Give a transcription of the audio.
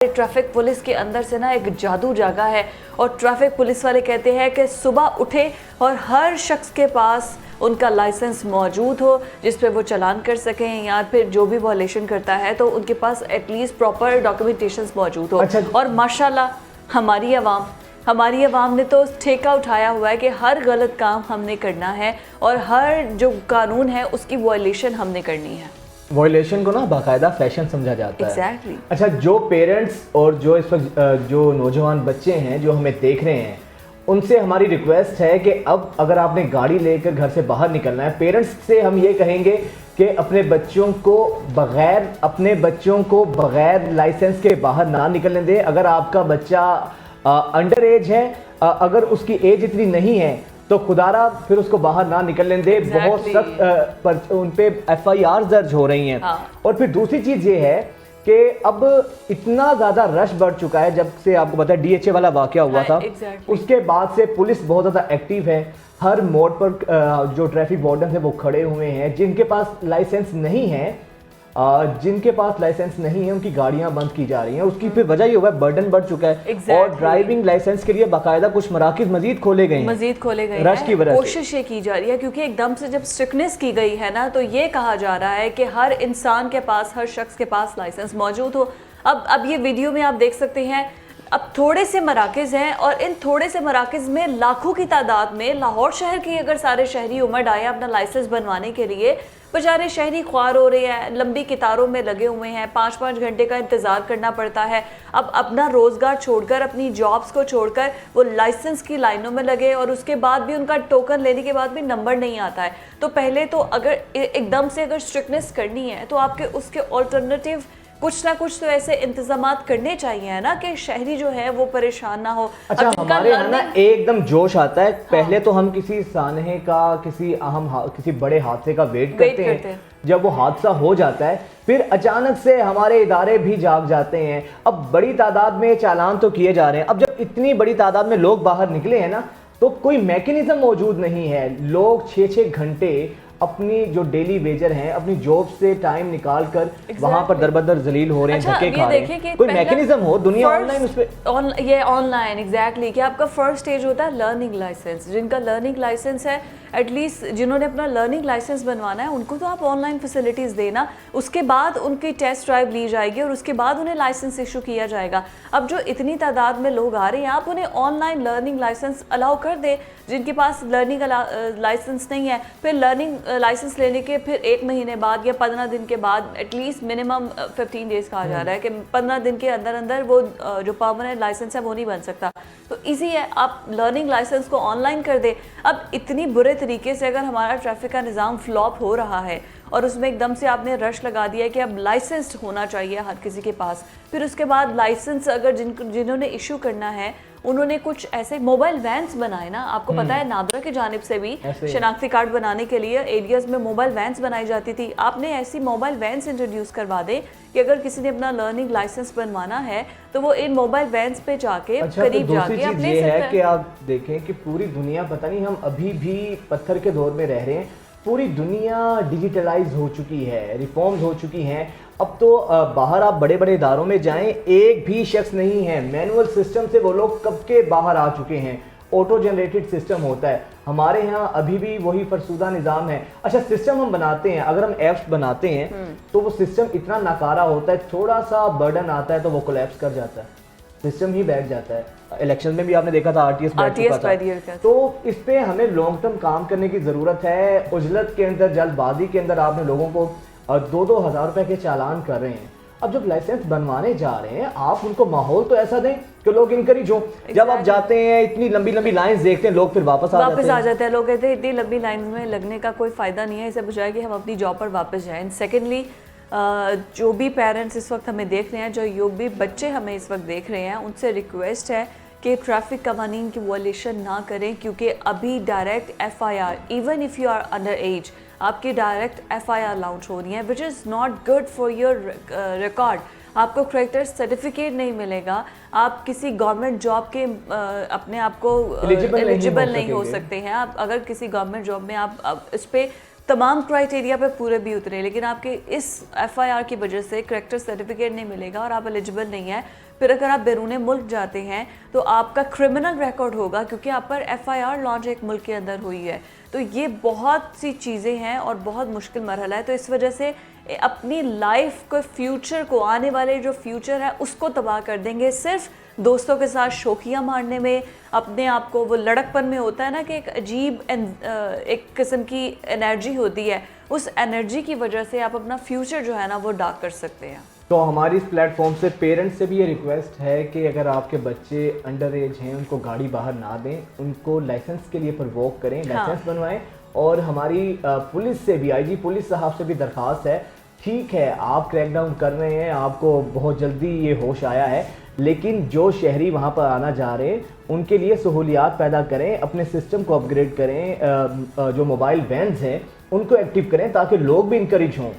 Traffic police के अंदर से ना एक जादू जागा है और ट्रैफिक पुलिस वाले कहते हैं कि सुबह उठे और हर शख्स के पास उनका लाइसेंस मौजूद हो जिस पे वो चालान कर सकें या फिर जो भी वॉयलेशन करता है तो उनके पास एटलीस्ट प्रॉपर डॉक्यूमेंटेशंस मौजूद हो। और माशाल्लाह हमारी आवाम ने तो ठेका उठाया हुआ है कि हर गलत काम हमने करना है और हर जो कानून है उसकी वॉयलेशन हमने करनी है। वॉयलेशन को ना बाकायदा फैशन समझा जाता है। Exactly. अच्छा, जो पेरेंट्स और जो इस वक्त जो नौजवान बच्चे हैं जो हमें देख रहे हैं उनसे हमारी रिक्वेस्ट है कि अब अगर आपने गाड़ी लेकर घर से बाहर निकलना है, पेरेंट्स से हम ये कहेंगे कि अपने बच्चों को बगैर लाइसेंस के बाहर ना निकलने दें। अगर आपका बच्चा अंडर एज है, अगर उसकी एज इतनी नहीं है तो खुदारा फिर उसको बाहर ना निकलने दे। बहुत सख्त उन पे FIR दर्ज हो रही हैं। और फिर दूसरी चीज़ ये है कि अब इतना ज़्यादा रश बढ़ चुका है, जब से आपको पता है DHA वाला वाक़या हुआ था, उसके बाद से पुलिस बहुत ज़्यादा एक्टिव है। हर मोड़ पर जो ट्रैफिक वार्डन है वो खड़े हुए हैं। जिनके पास लाइसेंस नहीं है उनकी गाड़ियां बंद की जा रही हैं। उसकी फिर वजह ये हुआ है, बर्डन बढ़ चुका है। और ड्राइविंग लाइसेंस के लिए बाकायदा कुछ मराकिज़ मजीद खोले गए हैं रश की वजह से। कोशिश ये की जा रही है क्योंकि एकदम से जब स्ट्रिक्टनेस की गई है ना तो ये कहा जा रहा है कि हर इंसान के पास, हर शख्स के पास लाइसेंस मौजूद हो। अब ये वीडियो में आप देख सकते हैं, अब थोड़े से मराकज़ हैं और इन थोड़े से मराकज़ में लाखों की तादाद में लाहौर शहर की अगर सारे शहरी उमड़ आए अपना लाइसेंस बनवाने के लिए, बेचारे शहरी ख्वार हो रहे हैं, लंबी कतारों में लगे हुए हैं, 5-5 घंटे का इंतज़ार करना पड़ता है। अब अपना रोज़गार छोड़कर, अपनी जॉब्स को छोड़कर वो लाइसेंस की लाइनों में लगे और उसके बाद भी उनका टोकन लेने के बाद भी नंबर नहीं आता है। तो पहले तो अगर एकदम से अगर स्ट्रिक्टनेस करनी है तो आपके उसके ऑल्टरनेटिव कुछ ना कुछ तो ऐसे इंतजामात करने चाहिए ना कि शहरी जो है वो परेशान ना हो। अच्छा, हमारे यहाँ ना एकदम जोश आता है। पहले तो हम किसी सानहे का, किसी बड़े हादसे का वेट करते हैं। जब वो हादसा हो जाता है फिर अचानक से हमारे इदारे भी जाग जाते हैं। अब बड़ी तादाद में चालान तो किए जा रहे हैं। अब जब इतनी बड़ी तादाद में लोग बाहर निकले हैं ना तो कोई मैकेनिज्म मौजूद नहीं है। लोग 6-6 घंटे अपनी जो डेली वेजर हैं अपनी जॉब से टाइम निकाल कर वहां पर दरबदर जलील हो रहे हैं, धक्के खा रहे हैं। कोई मैकेनिज्म हो दुनिया ऑनलाइन उस पे ये ऑनलाइन एग्जैक्टली कि आपका फर्स्ट स्टेज होता है लर्निंग लाइसेंस। जिनका लर्निंग लाइसेंस है, एटलीस्ट जिन्होंने अपना लर्निंग लाइसेंस बनवाना है उनको तो आप ऑनलाइन फैसिलिटीज़ देना। उसके बाद उनकी टेस्ट ड्राइव ली जाएगी और उसके बाद उन्हें लाइसेंस इशू किया जाएगा। अब जो इतनी तादाद में लोग आ रहे हैं आप उन्हें ऑनलाइन लर्निंग लाइसेंस अलाउ कर दे। जिनके पास लर्निंग लाइसेंस नहीं है फिर लर्निंग लाइसेंस लेने के फिर 1 महीने बाद या 15 दिन के बाद, एटलीस्ट मिनिमम 15 डेज कहा जा रहा है कि 15 दिन के अंदर वो जो परमानेंट लाइसेंस है वो नहीं बन सकता। तो इजी है, आप लर्निंग लाइसेंस को ऑनलाइन कर दे। अब इतनी बुरे तरीके से अगर हमारा ट्रैफिक का निज़ाम फ्लॉप हो रहा है और उसमें एकदम से आपने रश लगा दिया कि अब लाइसेंस होना चाहिए हर किसी के पास, फिर उसके बाद लाइसेंस अगर जिन्होंने इशू करना है उन्होंने कुछ ऐसे मोबाइल वैन्स बनाए ना। आपको पता है नादरा की जानिब से भी शनाख्ती कार्ड बनाने के लिए एरियाज में मोबाइल वैन्स बनाई जाती थी। आपने ऐसी मोबाइल वैन्स इंट्रोड्यूस करवा दें कि अगर किसी ने अपना लर्निंग लाइसेंस बनवाना है तो वो इन मोबाइल वैन्स पे जाके करीब जाके आप ले सकते हैं। कि आप देखें कि पूरी दुनिया, पता नहीं हम अभी भी पत्थर के दौर में रह रहे हैं। पूरी दुनिया डिजिटलाइज हो चुकी है, रिफॉर्म्स हो चुकी हैं। अब तो बाहर आप बड़े बड़े इदारों में जाएं, एक भी शख्स नहीं है। मैनुअल सिस्टम से वो लोग कब के बाहर आ चुके हैं। ऑटो जनरेटेड सिस्टम होता है। हमारे यहाँ अभी भी वही फरसूदा निज़ाम है। अच्छा, सिस्टम हम बनाते हैं, अगर हम ऐप्स बनाते हैं तो वो सिस्टम इतना नाकारा होता है, थोड़ा सा बर्डन आता है तो वो कोलैप्स कर जाता है, सिस्टम ही बैठ जाता है। इलेक्शन में भी आपने देखा था RTS बैठ चुका था। तो इस पे हमें लॉन्ग टर्म काम करने की ज़रूरत है। उजलत के अंदर, जल्दबाजी के अंदर आपने लोगों को 2-2 हज़ार रुपए के चालान कर रहे हैं। अब जब लाइसेंस बनवाने जा रहे हैं आप उनको माहौल तो ऐसा दें कि लोग इनकरेज हो। जब आप जाते हैं इतनी लंबी लंबी लाइंस देखते हैं, लोग फिर वापस आ जाते हैं। लोग कहते हैं इतनी लंबी लाइन में लगने का कोई फ़ायदा नहीं है, इससे बजाय कि हम अपनी जॉब पर वापस जाएं। सेकेंडली, जो भी पेरेंट्स इस वक्त हमें देख रहे हैं, जो भी बच्चे हमें इस वक्त देख रहे हैं, उनसे रिक्वेस्ट है कि ट्रैफिक कवानीन की वॉयलेशन ना करें क्योंकि अभी direct FIR, even if you are under age, आपकी डायरेक्ट FIR लॉन्च हो रही है which is not good for your record. आपको करेक्टर सर्टिफिकेट नहीं मिलेगा, आप किसी गवर्नमेंट जॉब के अपने आप को एलिजिबल नहीं हो सकते हैं। आप अगर किसी गवर्नमेंट जॉब में आप इस पर तमाम क्राइटेरिया पे पूरे भी उतरे, लेकिन आपके इस FIR की वजह से करेक्टर सर्टिफिकेट नहीं मिलेगा और आप एलिजिबल नहीं है, फिर अगर आप बैरून मुल्क जाते हैं तो आपका क्रिमिनल रिकॉर्ड होगा, क्योंकि आप पर FIR लॉन्च एक मुल्क के अंदर हुई है। तो ये बहुत सी चीज़ें हैं और बहुत मुश्किल मरहला है। तो इस वजह से अपनी लाइफ को, फ्यूचर को, आने वाले जो फ्यूचर है उसको तबाह कर देंगे सिर्फ दोस्तों के साथ शौकिया मारने में, अपने आप को, वो लड़कपन में होता है ना कि एक अजीब एक किस्म की एनर्जी होती है, उस एनर्जी की वजह से आप अपना फ्यूचर जो है ना वो डार्क कर सकते हैं। तो हमारी इस प्लेटफॉर्म से पेरेंट्स से भी ये रिक्वेस्ट है कि अगर आपके बच्चे अंडर एज हैं उनको गाड़ी बाहर ना दें, उनको लाइसेंस के लिए प्रवोक करें, लाइसेंस बनवाएं। और हमारी पुलिस से भी, IG पुलिस साहब से भी दरख्वास्त है, ठीक है आप क्रैकडाउन कर रहे हैं, आपको बहुत जल्दी ये होश आया है, लेकिन जो शहरी वहाँ पर आना जा रहे हैं उनके लिए सहूलियात पैदा करें, अपने सिस्टम को अपग्रेड करें, जो मोबाइल वैन्स हैं उनको एक्टिव करें ताकि लोग भी इंकरेज हों